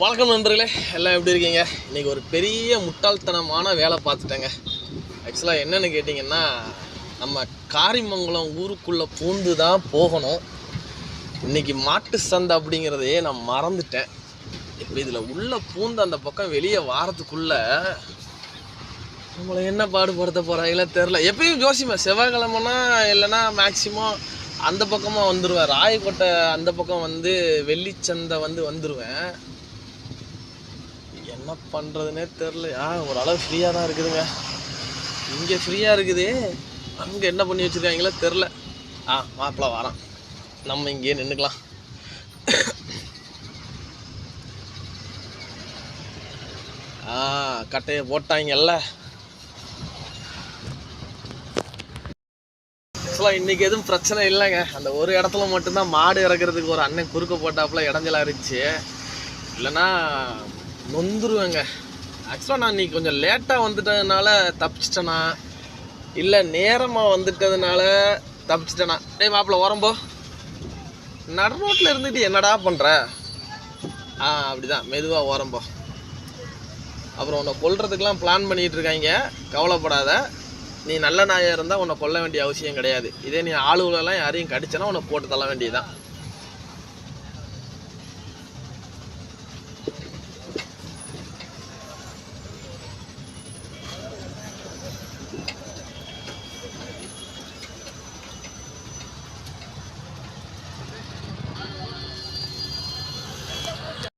வணக்கம் நண்பர்களே, எல்லாம் எப்படி இருக்கீங்க? இன்றைக்கி ஒரு பெரிய முட்டாள்தனமான வேலை பார்த்துட்டேங்க. ஆக்சுவலாக என்னென்னு கேட்டிங்கன்னா, நம்ம காரிமங்கலம் ஊருக்குள்ளே பூந்து தான் போகணும். இன்றைக்கி மாட்டு சந்தை அப்படிங்கிறதையே நான் மறந்துட்டேன். இப்போ இதில் உள்ளே பூந்து அந்த பக்கம் வெளியே வாரத்துக்குள்ளே நம்மளை என்ன பாடுபடுத்த போகிறாங்களே தெரில. எப்பயும் ஜோசியமாக செவ்வாய்க்கிழமைனா இல்லைன்னா மேக்சிமம் அந்த பக்கமாக வந்துடுவேன். ராயக்கோட்டை அந்த பக்கம் வந்து வெள்ளிச்சந்தை வந்துடுவேன். என்ன பண்ணுறதுனே தெரில. ஓரளவு ஃப்ரீயாக தான் இருக்குதுங்க. இங்கே ஃப்ரீயாக இருக்குது, அங்கே என்ன பண்ணி வச்சுருக்காங்களோ தெரில. மாப்பிள்ள வரான், நம்ம இங்கேயே நின்றுக்கலாம். கட்டையை போட்டாங்கல்ல. ஆக்சுவலாக இன்றைக்கி எதுவும் பிரச்சனை இல்லைங்க. அந்த ஒரு இடத்துல மட்டும்தான் மாடு இறக்குறதுக்கு ஒரு அண்ணன் குறுக்க போட்டாப்புல இடைஞ்சலாக இருந்துச்சு. இல்லைன்னா நொந்துருவேங்க. ஆக்சுவலாக நான் இன்றைக்கி கொஞ்சம் லேட்டாக வந்துட்டதுனால தப்பிச்சிட்டேனா, இல்லை நேரமாக வந்துட்டதுனால தப்பிச்சிட்டேனா? டேய் மாப்பிள்ள ஓரம்போ, நடு ரோட்டில் இருந்துட்டு என்னடா பண்ணுற? அப்படி தான் மெதுவாக ஓரம்போ. அப்புறம் உன்னை கொல்றதுக்கெலாம் பிளான் பண்ணிகிட்டு இருக்காங்க, கவலைப்படாத. நீ நல்ல நாயாக இருந்தால் உன்னை கொல்ல வேண்டிய அவசியம் கிடையாது. இதே நீ ஆளுகளெல்லாம் யாரையும் கடிச்சனா உன்னை போட்டு தள்ள வேண்டியதுதான்.